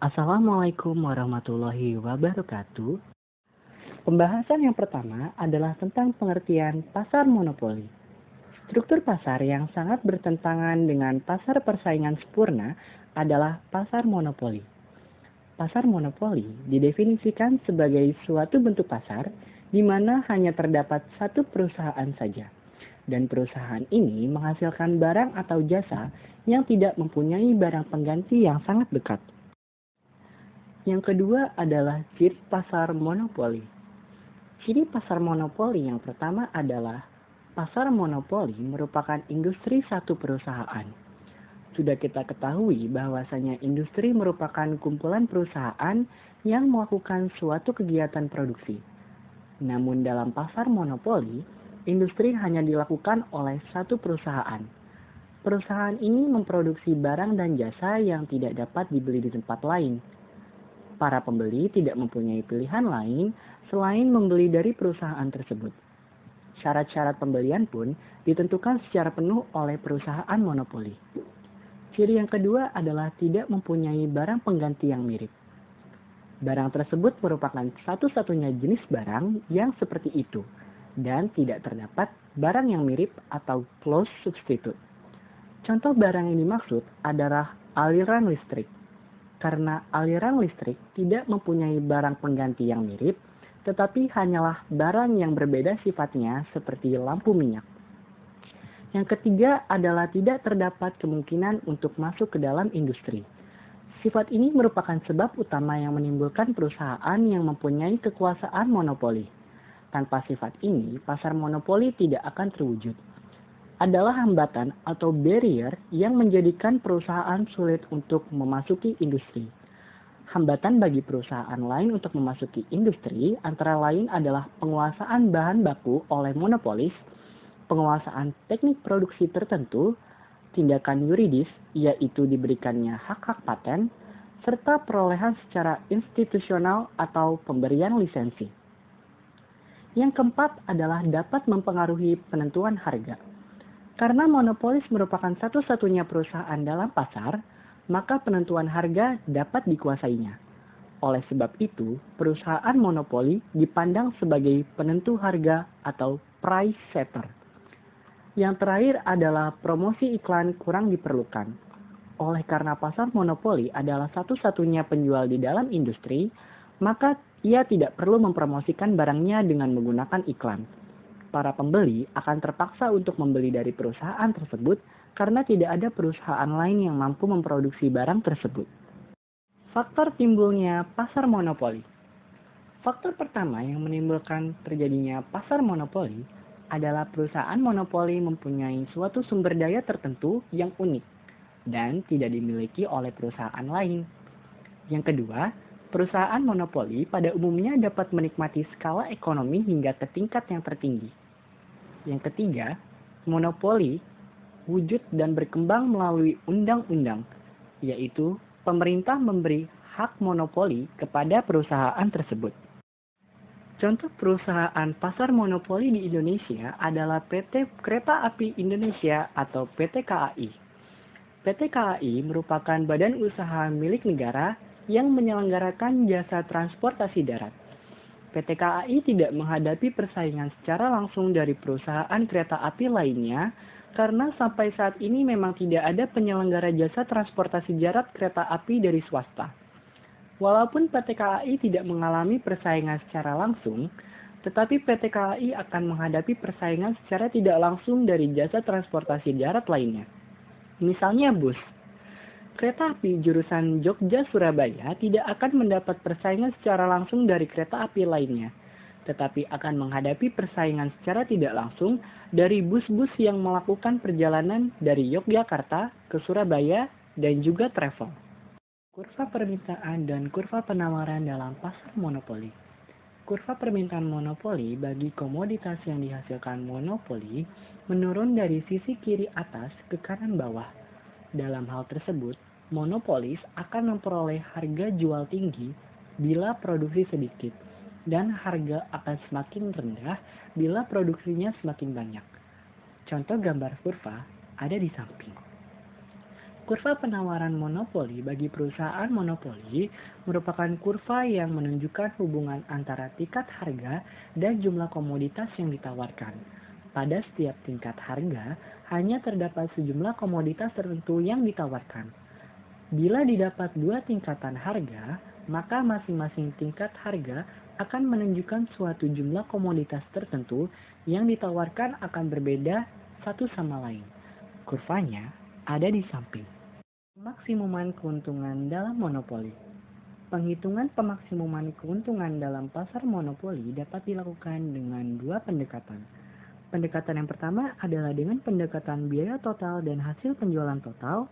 Assalamualaikum warahmatullahi wabarakatuh. Pembahasan yang pertama adalah tentang pengertian pasar monopoli. Struktur pasar yang sangat bertentangan dengan pasar persaingan sempurna adalah pasar monopoli. Pasar monopoli didefinisikan sebagai suatu bentuk pasar di mana hanya terdapat satu perusahaan saja. Dan perusahaan ini menghasilkan barang atau jasa yang tidak mempunyai barang pengganti yang sangat dekat. Yang kedua adalah ciri pasar monopoli. Ciri pasar monopoli yang pertama adalah pasar monopoli merupakan industri satu perusahaan. Sudah kita ketahui bahwasanya industri merupakan kumpulan perusahaan yang melakukan suatu kegiatan produksi. Namun dalam pasar monopoli, industri hanya dilakukan oleh satu perusahaan. Perusahaan ini memproduksi barang dan jasa yang tidak dapat dibeli di tempat lain. Para pembeli tidak mempunyai pilihan lain selain membeli dari perusahaan tersebut. Syarat-syarat pembelian pun ditentukan secara penuh oleh perusahaan monopoli. Ciri yang kedua adalah tidak mempunyai barang pengganti yang mirip. Barang tersebut merupakan satu-satunya jenis barang yang seperti itu, dan tidak terdapat barang yang mirip atau close substitute. Contoh barang yang dimaksud adalah aliran listrik. Karena aliran listrik tidak mempunyai barang pengganti yang mirip, tetapi hanyalah barang yang berbeda sifatnya seperti lampu minyak. Yang ketiga adalah tidak terdapat kemungkinan untuk masuk ke dalam industri. Sifat ini merupakan sebab utama yang menimbulkan perusahaan yang mempunyai kekuasaan monopoli. Tanpa sifat ini, pasar monopoli tidak akan terwujud. Adalah hambatan atau barrier yang menjadikan perusahaan sulit untuk memasuki industri. Hambatan bagi perusahaan lain untuk memasuki industri antara lain adalah penguasaan bahan baku oleh monopolis, penguasaan teknik produksi tertentu, tindakan yuridis yaitu diberikannya hak-hak paten, serta perolehan secara institusional atau pemberian lisensi. Yang keempat adalah dapat mempengaruhi penentuan harga. Karena monopolis merupakan satu-satunya perusahaan dalam pasar, maka penentuan harga dapat dikuasainya. Oleh sebab itu, perusahaan monopoli dipandang sebagai penentu harga atau price setter. Yang terakhir adalah promosi iklan kurang diperlukan. Oleh karena pasar monopoli adalah satu-satunya penjual di dalam industri, maka ia tidak perlu mempromosikan barangnya dengan menggunakan iklan. Para pembeli akan terpaksa untuk membeli dari perusahaan tersebut karena tidak ada perusahaan lain yang mampu memproduksi barang tersebut. Faktor timbulnya pasar monopoli. Faktor pertama yang menimbulkan terjadinya pasar monopoli adalah perusahaan monopoli mempunyai suatu sumber daya tertentu yang unik dan tidak dimiliki oleh perusahaan lain. Yang kedua, perusahaan monopoli pada umumnya dapat menikmati skala ekonomi hingga ke tingkat yang tertinggi. Yang ketiga, monopoli wujud dan berkembang melalui undang-undang, yaitu pemerintah memberi hak monopoli kepada perusahaan tersebut. Contoh perusahaan pasar monopoli di Indonesia adalah PT Kereta Api Indonesia atau PT KAI. PT KAI merupakan badan usaha milik negara yang menyelenggarakan jasa transportasi darat. PT KAI tidak menghadapi persaingan secara langsung dari perusahaan kereta api lainnya karena sampai saat ini memang tidak ada penyelenggara jasa transportasi darat kereta api dari swasta. Walaupun PT KAI tidak mengalami persaingan secara langsung, tetapi PT KAI akan menghadapi persaingan secara tidak langsung dari jasa transportasi darat lainnya. Misalnya bus. Kereta api jurusan Jogja-Surabaya tidak akan mendapat persaingan secara langsung dari kereta api lainnya, tetapi akan menghadapi persaingan secara tidak langsung dari bus-bus yang melakukan perjalanan dari Yogyakarta ke Surabaya dan juga travel. Kurva permintaan dan kurva penawaran dalam pasar monopoli. Kurva permintaan monopoli bagi komoditas yang dihasilkan monopoli menurun dari sisi kiri atas ke kanan bawah. Dalam hal tersebut, monopolis akan memperoleh harga jual tinggi bila produksi sedikit, dan harga akan semakin rendah bila produksinya semakin banyak. Contoh gambar kurva ada di samping. Kurva penawaran monopoli bagi perusahaan monopoli merupakan kurva yang menunjukkan hubungan antara tingkat harga dan jumlah komoditas yang ditawarkan. Pada setiap tingkat harga, hanya terdapat sejumlah komoditas tertentu yang ditawarkan. Bila didapat dua tingkatan harga, maka masing-masing tingkat harga akan menunjukkan suatu jumlah komoditas tertentu yang ditawarkan akan berbeda satu sama lain. Kurvanya ada di samping. Pemaksimuman keuntungan dalam monopoli. Penghitungan pemaksimuman keuntungan dalam pasar monopoli dapat dilakukan dengan dua pendekatan. Pendekatan yang pertama adalah dengan pendekatan biaya total dan hasil penjualan total,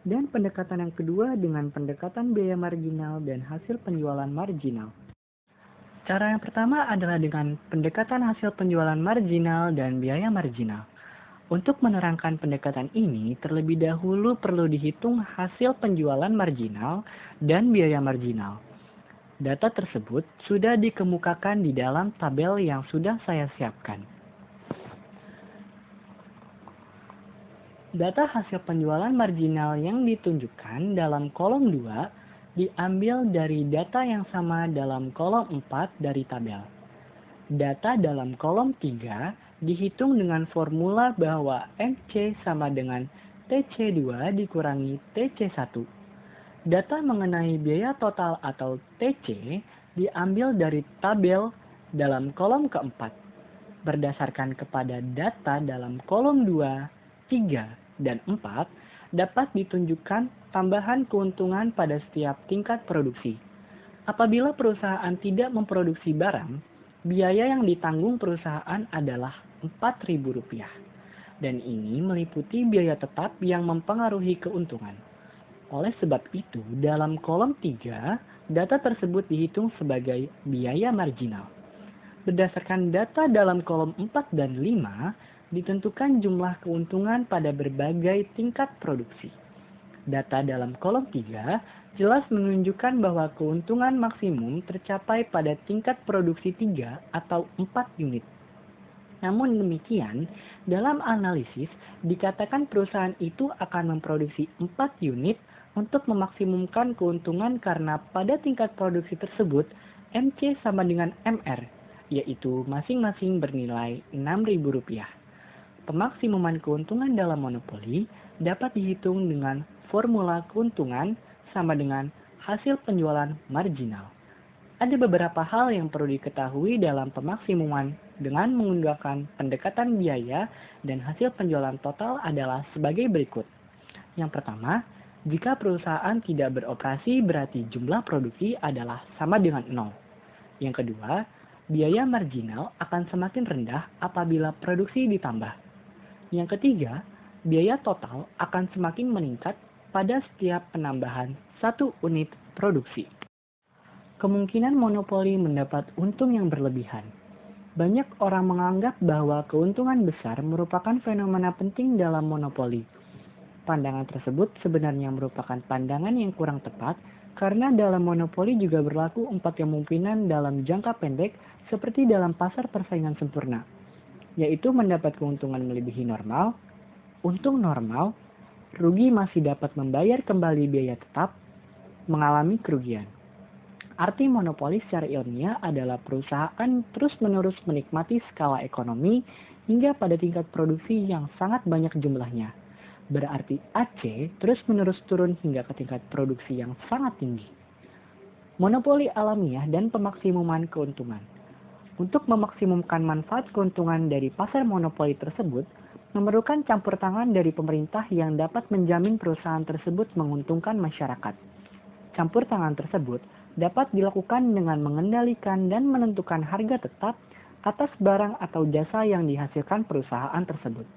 dan pendekatan yang kedua dengan pendekatan biaya marginal dan hasil penjualan marginal. Cara yang pertama adalah dengan pendekatan hasil penjualan marginal dan biaya marginal. Untuk menerangkan pendekatan ini, terlebih dahulu perlu dihitung hasil penjualan marginal dan biaya marginal. Data tersebut sudah dikemukakan di dalam tabel yang sudah saya siapkan. Data hasil penjualan marginal yang ditunjukkan dalam kolom 2 diambil dari data yang sama dalam kolom 4 dari tabel. Data dalam kolom 3 dihitung dengan formula bahwa MC sama dengan TC2 dikurangi TC1. Data mengenai biaya total atau TC diambil dari tabel dalam kolom keempat. Berdasarkan kepada data dalam kolom 2, 3, dan 4, dapat ditunjukkan tambahan keuntungan pada setiap tingkat produksi. Apabila perusahaan tidak memproduksi barang, biaya yang ditanggung perusahaan adalah Rp4.000, dan ini meliputi biaya tetap yang mempengaruhi keuntungan. Oleh sebab itu, dalam kolom 3, data tersebut dihitung sebagai biaya marginal. Berdasarkan data dalam kolom 4 dan 5, ditentukan jumlah keuntungan pada berbagai tingkat produksi. Data dalam kolom 3 jelas menunjukkan bahwa keuntungan maksimum tercapai pada tingkat produksi 3 atau 4 unit. Namun demikian, dalam analisis dikatakan perusahaan itu akan memproduksi 4 unit untuk memaksimumkan keuntungan karena pada tingkat produksi tersebut MC sama dengan MR, yaitu masing-masing bernilai Rp6.000. Pemaksimuman keuntungan dalam monopoli dapat dihitung dengan formula keuntungan sama dengan hasil penjualan marginal. Ada beberapa hal yang perlu diketahui dalam pemaksimuman dengan menggunakan pendekatan biaya dan hasil penjualan total adalah sebagai berikut. Yang pertama, jika perusahaan tidak beroperasi berarti jumlah produksi adalah sama dengan 0. Yang kedua, biaya marginal akan semakin rendah apabila produksi ditambah. Yang ketiga, biaya total akan semakin meningkat pada setiap penambahan 1 unit produksi. Kemungkinan monopoli mendapat untung yang berlebihan. Banyak orang menganggap bahwa keuntungan besar merupakan fenomena penting dalam monopoli. Pandangan tersebut sebenarnya merupakan pandangan yang kurang tepat karena dalam monopoli juga berlaku 4 kemungkinan dalam jangka pendek seperti dalam pasar persaingan sempurna, yaitu mendapat keuntungan melebihi normal, untung normal, rugi masih dapat membayar kembali biaya tetap, mengalami kerugian. Arti monopoli secara ilmiah adalah perusahaan terus-menerus menikmati skala ekonomi hingga pada tingkat produksi yang sangat banyak jumlahnya. Berarti AC terus-menerus turun hingga ke tingkat produksi yang sangat tinggi. Monopoli alamiah dan pemaksimuman keuntungan. Untuk memaksimumkan manfaat keuntungan dari pasar monopoli tersebut, memerlukan campur tangan dari pemerintah yang dapat menjamin perusahaan tersebut menguntungkan masyarakat. Campur tangan tersebut dapat dilakukan dengan mengendalikan dan menentukan harga tetap atas barang atau jasa yang dihasilkan perusahaan tersebut.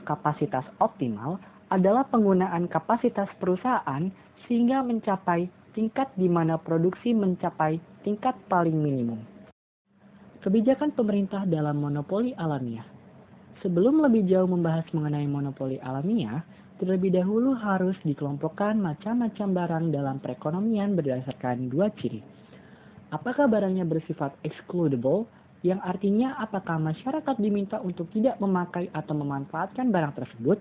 Kapasitas optimal adalah penggunaan kapasitas perusahaan sehingga mencapai tingkat di mana produksi mencapai tingkat paling minimum. Kebijakan pemerintah dalam monopoli alamiah. Sebelum lebih jauh membahas mengenai monopoli alamiah, terlebih dahulu harus dikelompokkan macam-macam barang dalam perekonomian berdasarkan 2 ciri. Apakah barangnya bersifat excludable, yang artinya apakah masyarakat diminta untuk tidak memakai atau memanfaatkan barang tersebut?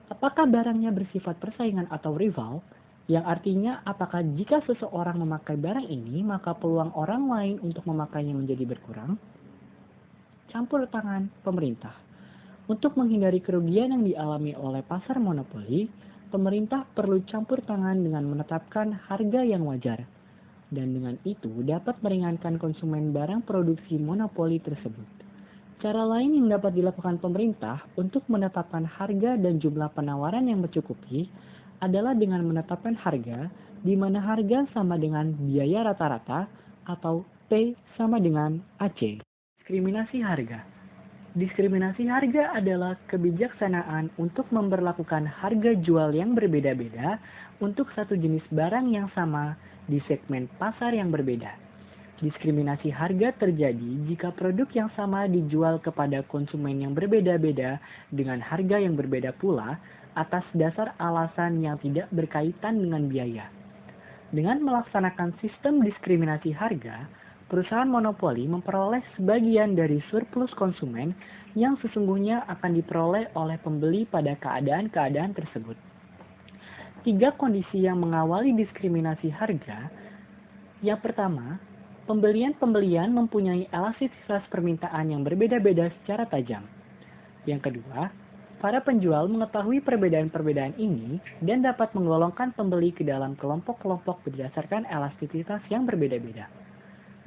Apakah barangnya bersifat persaingan atau rival? Yang artinya apakah jika seseorang memakai barang ini, maka peluang orang lain untuk memakainya menjadi berkurang? Campur tangan pemerintah. Untuk menghindari kerugian yang dialami oleh pasar monopoli, pemerintah perlu campur tangan dengan menetapkan harga yang wajar. Dan dengan itu dapat meringankan konsumen barang produksi monopoli tersebut. Cara lain yang dapat dilakukan pemerintah untuk menetapkan harga dan jumlah penawaran yang mencukupi adalah dengan menetapkan harga di mana harga sama dengan biaya rata-rata atau P sama dengan AC. Diskriminasi harga. Diskriminasi harga adalah kebijaksanaan untuk memberlakukan harga jual yang berbeda-beda untuk satu jenis barang yang sama di segmen pasar yang berbeda. Diskriminasi harga terjadi jika produk yang sama dijual kepada konsumen yang berbeda-beda dengan harga yang berbeda pula atas dasar alasan yang tidak berkaitan dengan biaya. Dengan melaksanakan sistem diskriminasi harga, perusahaan monopoli memperoleh sebagian dari surplus konsumen yang sesungguhnya akan diperoleh oleh pembeli pada keadaan-keadaan tersebut. 3 kondisi yang mengawali diskriminasi harga. Yang pertama, pembelian mempunyai elastisitas permintaan yang berbeda-beda secara tajam. Yang kedua, para penjual mengetahui perbedaan-perbedaan ini dan dapat menggolongkan pembeli ke dalam kelompok-kelompok berdasarkan elastisitas yang berbeda-beda.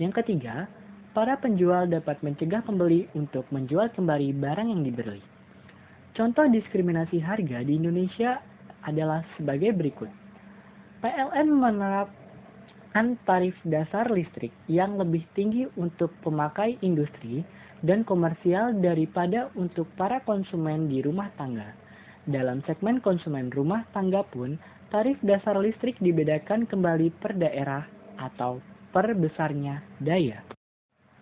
Yang ketiga, para penjual dapat mencegah pembeli untuk menjual kembali barang yang dibeli. Contoh diskriminasi harga di Indonesia adalah sebagai berikut. PLN menerapkan tarif dasar listrik yang lebih tinggi untuk pemakai industri dan komersial daripada untuk para konsumen di rumah tangga. Dalam segmen konsumen rumah tangga pun, tarif dasar listrik dibedakan kembali per daerah atau per besarnya daya.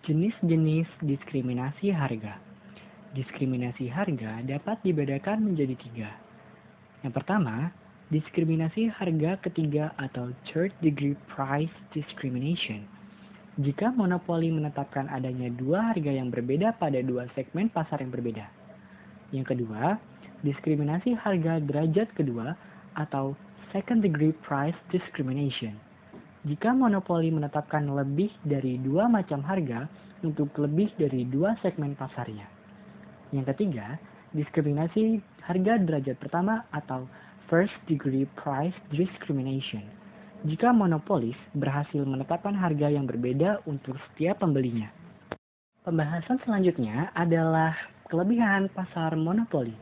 Jenis-jenis diskriminasi harga. Diskriminasi harga dapat dibedakan menjadi 3. Yang pertama, diskriminasi harga ketiga atau third degree price discrimination. Jika monopoli menetapkan adanya 2 harga yang berbeda pada 2 segmen pasar yang berbeda. Yang kedua, diskriminasi harga derajat kedua atau second degree price discrimination. Jika monopoli menetapkan lebih dari 2 macam harga untuk lebih dari 2 segmen pasarnya. Yang ketiga, diskriminasi harga derajat pertama atau first degree price discrimination. Jika monopolis berhasil menetapkan harga yang berbeda untuk setiap pembelinya. Pembahasan selanjutnya adalah kelebihan pasar monopoli.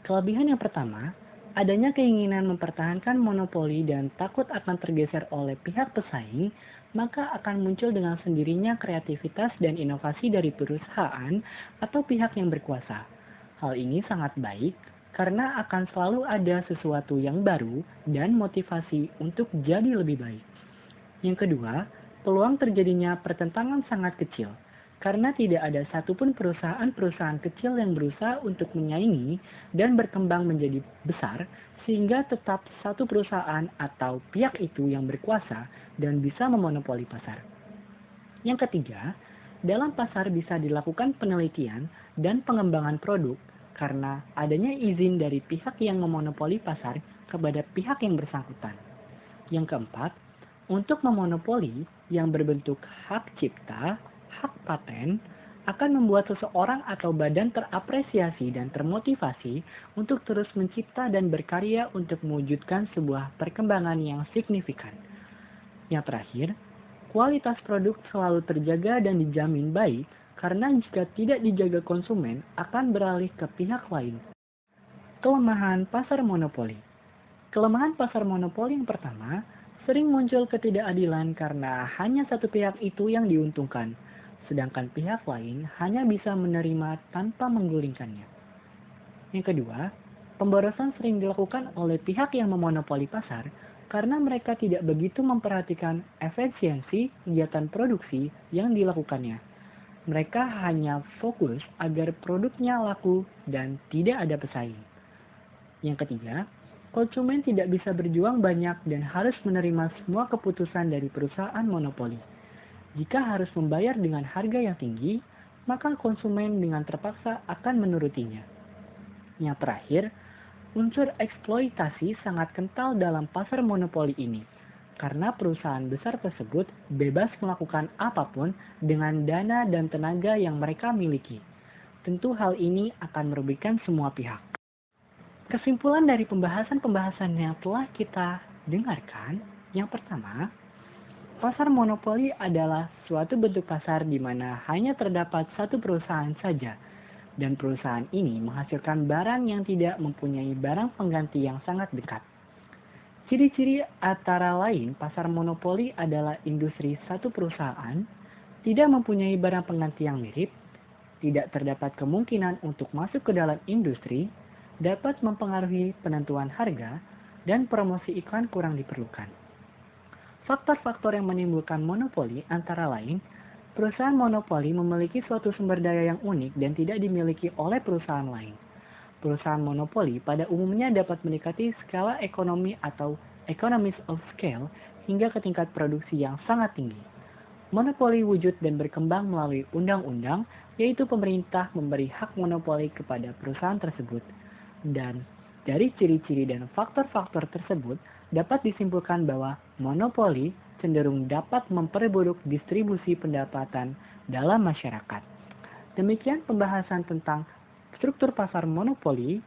Kelebihan yang pertama, adanya keinginan mempertahankan monopoli dan takut akan tergeser oleh pihak pesaing, maka akan muncul dengan sendirinya kreativitas dan inovasi dari perusahaan atau pihak yang berkuasa. Hal ini sangat baik karena akan selalu ada sesuatu yang baru dan motivasi untuk jadi lebih baik. Yang kedua, peluang terjadinya pertentangan sangat kecil. Karena tidak ada satupun perusahaan-perusahaan kecil yang berusaha untuk menyaingi dan berkembang menjadi besar, sehingga tetap satu perusahaan atau pihak itu yang berkuasa dan bisa memonopoli pasar. Yang ketiga, dalam pasar bisa dilakukan penelitian dan pengembangan produk karena adanya izin dari pihak yang memonopoli pasar kepada pihak yang bersangkutan. Yang keempat, untuk memonopoli yang berbentuk hak cipta, hak paten akan membuat seseorang atau badan terapresiasi dan termotivasi untuk terus mencipta dan berkarya untuk mewujudkan sebuah perkembangan yang signifikan. Yang terakhir, kualitas produk selalu terjaga dan dijamin baik karena jika tidak dijaga konsumen akan beralih ke pihak lain. Kelemahan pasar monopoli. Kelemahan pasar monopoli yang pertama, sering muncul ketidakadilan karena hanya satu pihak itu yang diuntungkan, sedangkan pihak lain hanya bisa menerima tanpa menggulingkannya. Yang kedua, pemborosan sering dilakukan oleh pihak yang memonopoli pasar karena mereka tidak begitu memperhatikan efisiensi kegiatan produksi yang dilakukannya. Mereka hanya fokus agar produknya laku dan tidak ada pesaing. Yang ketiga, konsumen tidak bisa berjuang banyak dan harus menerima semua keputusan dari perusahaan monopoli. Jika harus membayar dengan harga yang tinggi, maka konsumen dengan terpaksa akan menurutinya. Yang terakhir, Unsur eksploitasi sangat kental dalam pasar monopoli ini, karena perusahaan besar tersebut bebas melakukan apapun dengan dana dan tenaga yang mereka miliki. Tentu hal ini akan merugikan semua pihak. Kesimpulan dari pembahasan-pembahasan yang telah kita dengarkan, yang pertama, pasar monopoli adalah suatu bentuk pasar di mana hanya terdapat satu perusahaan saja, dan perusahaan ini menghasilkan barang yang tidak mempunyai barang pengganti yang sangat dekat. Ciri-ciri antara lain pasar monopoli adalah industri satu perusahaan, tidak mempunyai barang pengganti yang mirip, tidak terdapat kemungkinan untuk masuk ke dalam industri, dapat mempengaruhi penentuan harga, dan promosi iklan kurang diperlukan. Faktor-faktor yang menimbulkan monopoli antara lain, perusahaan monopoli memiliki suatu sumber daya yang unik dan tidak dimiliki oleh perusahaan lain. Perusahaan monopoli pada umumnya dapat mendekati skala ekonomi atau economies of scale hingga ke tingkat produksi yang sangat tinggi. Monopoli wujud dan berkembang melalui undang-undang, yaitu pemerintah memberi hak monopoli kepada perusahaan tersebut. Dan dari ciri-ciri dan faktor-faktor tersebut, dapat disimpulkan bahwa monopoli cenderung dapat memperburuk distribusi pendapatan dalam masyarakat. Demikian pembahasan tentang struktur pasar monopoli.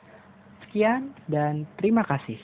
Sekian dan terima kasih.